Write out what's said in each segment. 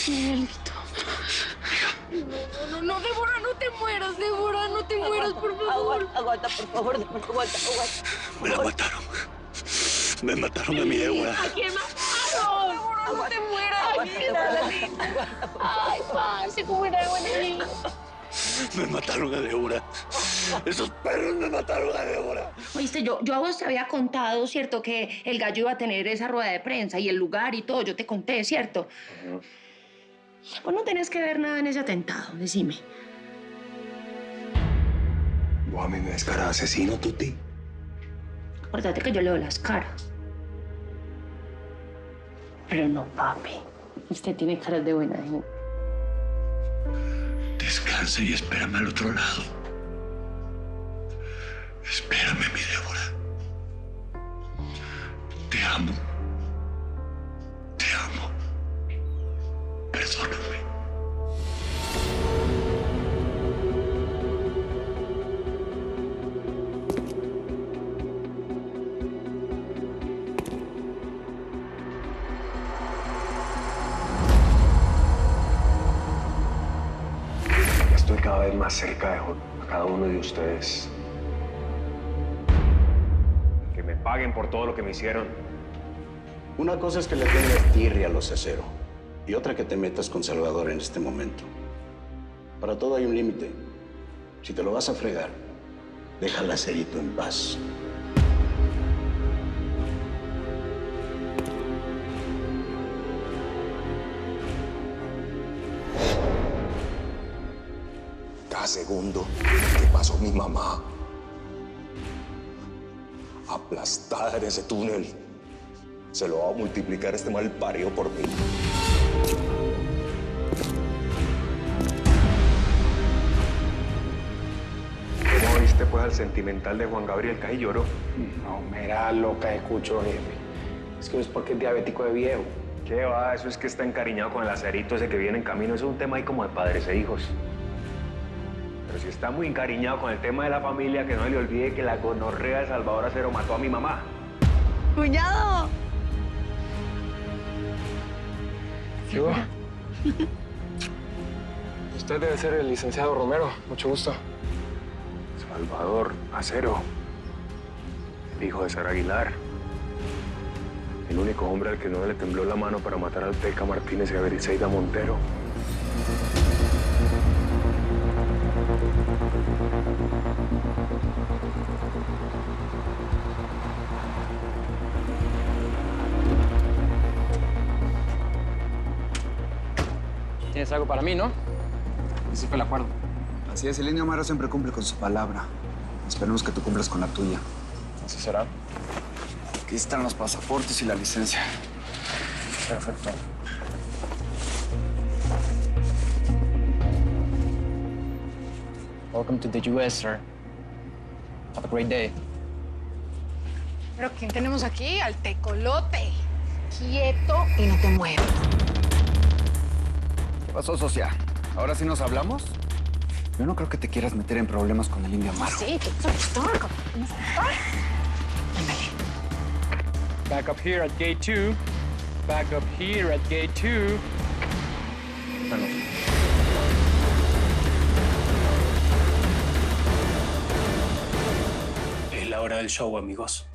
Miguelito. No, Débora, no te mueras, Débora, no te mueras, por favor. Aguanta, por favor, Débora, aguanta. Me la mataron. Me mataron a mi Débora. ¿A quién mataron? Débora, no te mueras. Ay, parce, ¿cómo era buena? Me mataron a Débora. Esos perros me mataron a Débora. Oíste, yo a vos te había contado, ¿cierto? Que el gallo iba a tener esa rueda de prensa y el lugar y todo. Yo te conté, ¿cierto? Vos no tenés que ver nada en ese atentado, decime. ¿Vos a mí me ves cara de asesino, Tuti? Acuérdate que yo leo las caras. Pero no, papi. Usted tiene caras de buena gente. Descansa y espérame al otro lado. Espérame, mi Débora. Te amo. Te amo. Perdóname. Estoy cada vez más cerca de cada uno de ustedes. Que me paguen por todo lo que me hicieron. Una cosa es que le tengas tirria a los Cesero y otra que te metas con Salvador en este momento. Para todo hay un límite. Si te lo vas a fregar, deja al Lacerito en paz. Cada segundo que pasó mi mamá aplastada en ese túnel, se lo va a multiplicar este mal parido por mí. ¿Cómo viste pues al sentimental de Juan Gabriel Caí lloró? No, mera loca de cucho, jefe. Es que no es porque es diabético de viejo. ¿Qué va? Eso es que está encariñado con el Lacerito ese que viene en camino. Eso es un tema ahí como de padres e hijos. Pero si está muy encariñado con el tema de la familia, que no le olvide que la gonorrea de Salvador Acero mató a mi mamá. ¡Cuñado! ¿Qué va? Usted debe ser el licenciado Romero. Mucho gusto. Salvador Acero, el hijo de Sara Aguilar. El único hombre al que no le tembló la mano para matar al Teca Martínez y a Beriseida Montero. Tienes algo para mí, ¿no? Ese fue el acuerdo. Así es, el indio Amaro siempre cumple con su palabra. Esperemos que tú cumplas con la tuya. Así será. Aquí están los pasaportes y la licencia. Perfecto. Welcome to the U.S., sir. Have a great day. ¿Pero quién tenemos aquí? Al tecolote. Quieto y no te muevas. ¿Qué pasó, socia? ¿Ahora sí nos hablamos? Yo no creo que te quieras meter en problemas con el indio Amaro. Sí, tú vas a gustar. Ándale. Back up here at gate 2. Back up here at gate 2. Bueno. Es la hora del show, amigos.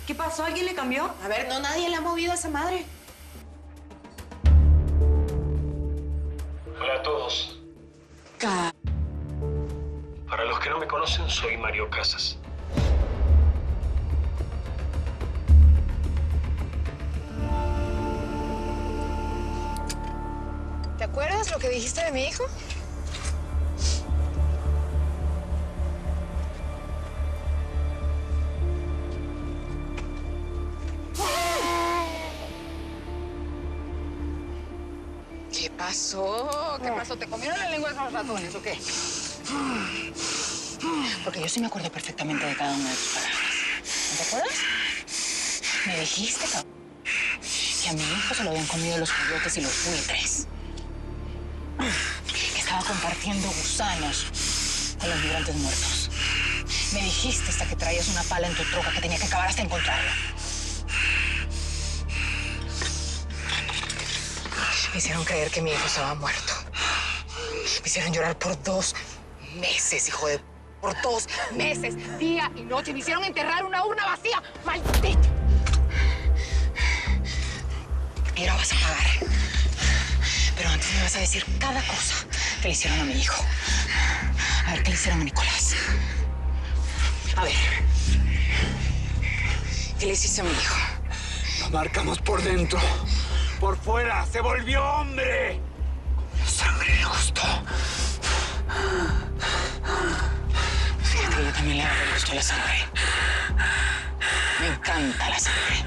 ¿Qué pasó? ¿Alguien le cambió? A ver, no, nadie le ha movido a esa madre. Hola a todos. Para los que no me conocen, soy Mario Casas. ¿Te acuerdas lo que dijiste de mi hijo? ¿Qué pasó? ¿Qué pasó? ¿Te comieron la lengua esos ratones o qué? Porque yo sí me acuerdo perfectamente de cada una de tus palabras. ¿No te acuerdas? Me dijiste, cabrón, que a mi hijo se lo habían comido los coyotes y los buitres. Que estaba compartiendo gusanos con los migrantes muertos. Me dijiste hasta que traías una pala en tu troca que tenía que acabar hasta encontrarlo. Me hicieron creer que mi hijo estaba muerto. Me hicieron llorar por 2 meses, hijo de... Por 2 meses, día y noche. Me hicieron enterrar una urna vacía. ¡Maldito! Y ahora vas a pagar. Pero antes me vas a decir cada cosa que le hicieron a mi hijo. A ver, ¿qué le hicieron a Nicolás? A ver. ¿Qué le hiciste a mi hijo? Lo marcamos por dentro. Por fuera. Se volvió hombre. La sangre le gustó. Fíjate que yo también le hago el gusto a la sangre. Me encanta la sangre.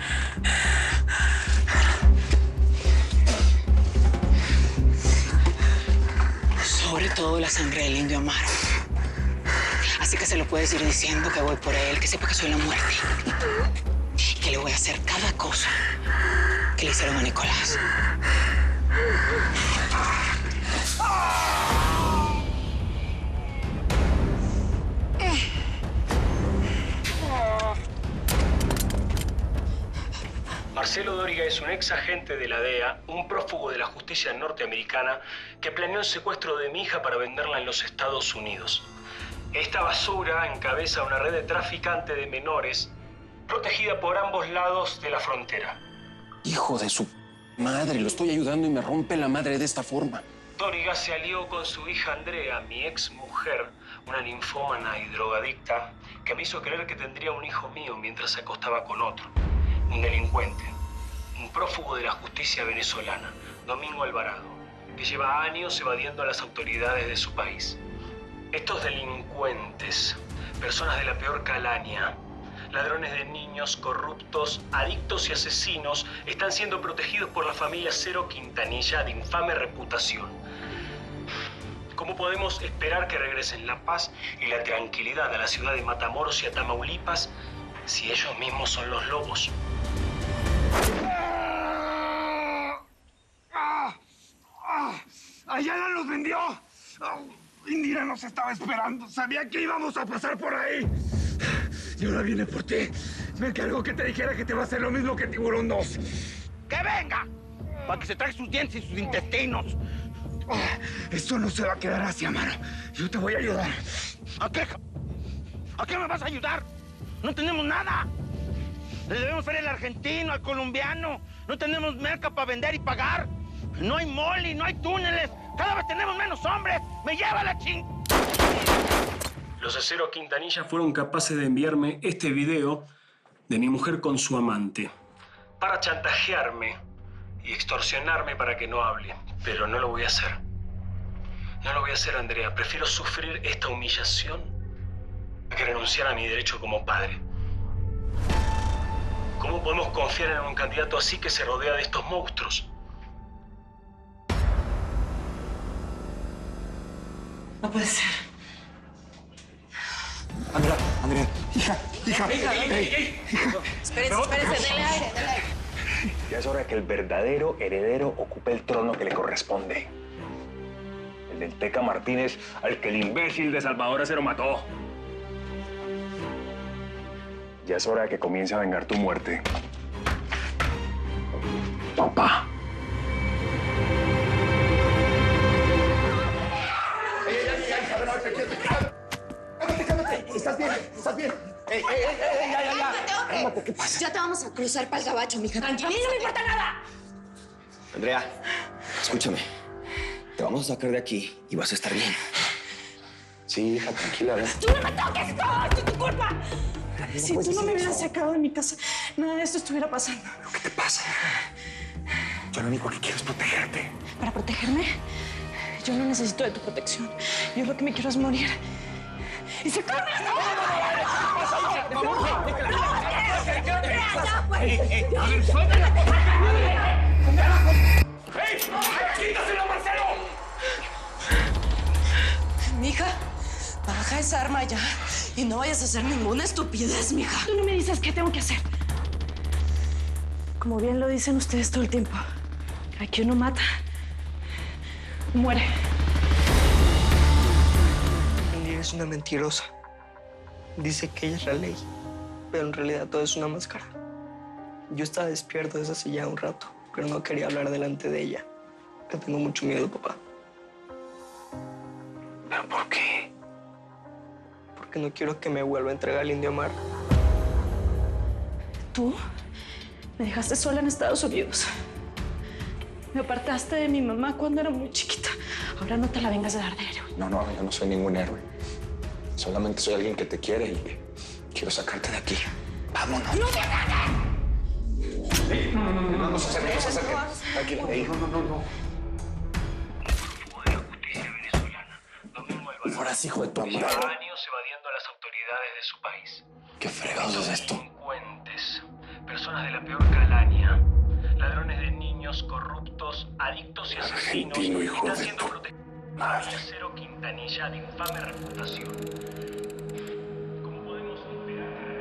Sobre todo la sangre del indio Amaro. Así que se lo puedes ir diciendo que voy por él, que sepa que soy la muerte. Y que le voy a hacer cada cosa que le hicieron a Nicolás. Marcelo Dóriga es un ex agente de la DEA, un prófugo de la justicia norteamericana que planeó el secuestro de mi hija para venderla en los Estados Unidos. Esta basura encabeza una red de traficante de menores protegida por ambos lados de la frontera. Hijo de su madre, lo estoy ayudando y me rompe la madre de esta forma. Dóriga se alió con su hija Andrea, mi ex mujer, una ninfómana y drogadicta, que me hizo creer que tendría un hijo mío mientras se acostaba con otro. Un delincuente, un prófugo de la justicia venezolana, Domingo Alvarado, que lleva años evadiendo a las autoridades de su país. Estos delincuentes, personas de la peor calaña, ladrones de niños, corruptos, adictos y asesinos, están siendo protegidos por la familia Cero Quintanilla de infame reputación. ¿Cómo podemos esperar que regresen la paz y la tranquilidad a la ciudad de Matamoros y a Tamaulipas si ellos mismos son los lobos? Ayala nos vendió. Indira nos estaba esperando. Sabía que íbamos a pasar por ahí. Y ahora viene por ti. Me encargó que te dijera que te va a hacer lo mismo que Tiburón 2. ¡Que venga! Para que se trague sus dientes y sus intestinos. Esto no se va a quedar así, Amaro. Yo te voy a ayudar. ¿A qué? ¿A qué me vas a ayudar? No tenemos nada. Le debemos ver al argentino, al colombiano. No tenemos merca para vender y pagar. No hay moli, no hay túneles. Cada vez tenemos menos hombres. ¡Me lleva la ching... Los de Cero Quintanilla fueron capaces de enviarme este video de mi mujer con su amante para chantajearme y extorsionarme para que no hable. Pero no lo voy a hacer. No lo voy a hacer, Andrea. Prefiero sufrir esta humillación a que renunciar a mi derecho como padre. ¿Cómo podemos confiar en un candidato así que se rodea de estos monstruos? No puede ser. Andrea, hija. Espérense, denle aire. Ya es hora de que el verdadero heredero ocupe el trono que le corresponde. El del Teca Martínez, al que el imbécil de Salvador Acero mató. Ya es hora de que comience a vengar tu muerte. Papá. ¿Estás bien? Ya. Cálmate, ¿qué pasa? Ya te vamos a cruzar para el gabacho, mija. Tranquila, no me importa nada. Andrea, escúchame. Te vamos a sacar de aquí y vas a estar bien. Sí, hija, tranquila, ¿ves? ¡Tú no me toques! ¡Todo esto es tu culpa! Si tú no me hubieras sacado de mi casa, nada de esto estuviera pasando. ¿Qué te pasa, hija? Yo lo único que quiero es protegerte. ¿Para protegerme? Yo no necesito de tu protección. Yo lo que me quiero es morir. ¡Y sacarme esta ¡Quítaselo, Marcelo! Mija, baja esa arma ya y no vayas a hacer ninguna estupidez, mija. Tú no me dices qué tengo que hacer. Como bien lo dicen ustedes todo el tiempo, aquí uno mata, muere. Indira es una mentirosa. Dice que ella es la ley, pero en realidad todo es una máscara. Yo estaba despierto desde hace ya un rato, pero no quería hablar delante de ella. Le tengo mucho miedo, papá. ¿Pero por qué? Porque no quiero que me vuelva a entregar al Indio Amar. Tú me dejaste sola en Estados Unidos. Me apartaste de mi mamá cuando era muy chiquita. Ahora no te la vengas a dar de héroe. No, yo no soy ningún héroe. Solamente soy alguien que te quiere y quiero sacarte de aquí. Vámonos. ¡No me hagas! No se acerque. Tranquila. No. Ahora hijo de tu madre. Lleva años evadiendo a las autoridades de su país. ¿Qué fregados es esto? Delincuentes, personas de la peor calaña, ladrones de niños, corruptos, adictos y asesinos Argentino, hijo están de siendo tu protegidos madre. por Acero Quintanilla de infame reputación. ¿Cómo podemos esperar que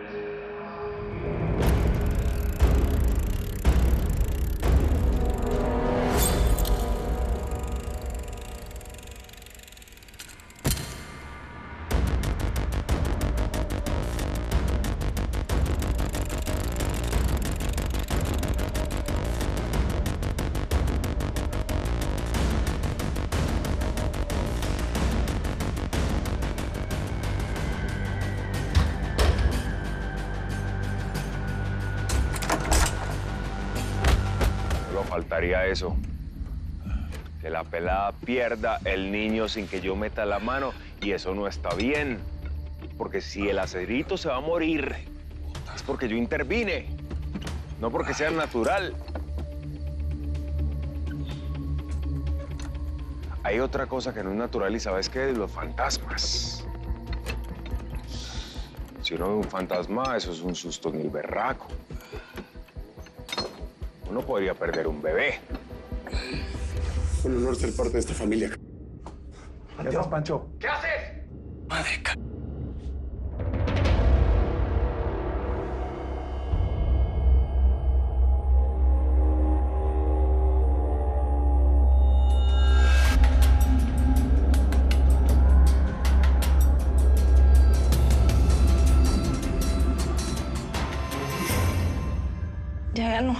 Solo faltaría eso. Que la pelada pierda el niño sin que yo meta la mano. Y eso no está bien. Porque si el acerito se va a morir, es porque yo intervine. No porque sea natural. Hay otra cosa que no es natural y ¿sabes qué? Los fantasmas. Si uno ve un fantasma, eso es un susto en el berraco. Uno podría perder un bebé. Un honor ser parte de esta familia. Adiós, Pancho. ¿Qué haces? Madre ca... Ya no.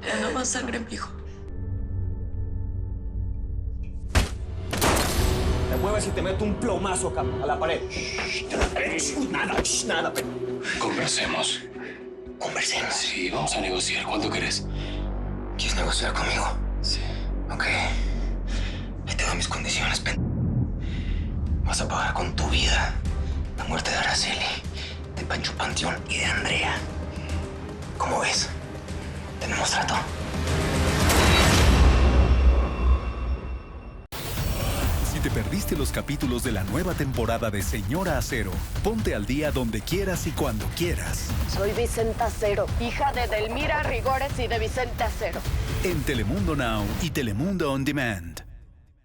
Ya no más sangre, mijo. Te mueves y te meto un plomazo a la pared. Nada. Conversemos. ¿Conversemos? Sí, vamos a negociar. ¿Cuánto querés? ¿Quieres negociar conmigo? Sí. Ok. Ahí te doy mis condiciones, Vas a pagar con tu vida la muerte de Araceli, de Pancho Panteón y de Andrea. ¿Cómo ves? ¿Tenemos trato? Si te perdiste los capítulos de la nueva temporada de Señora Acero, ponte al día donde quieras y cuando quieras. Soy Vicenta Acero, hija de Delmira Rigores y de Vicente Acero. En Telemundo Now y Telemundo On Demand.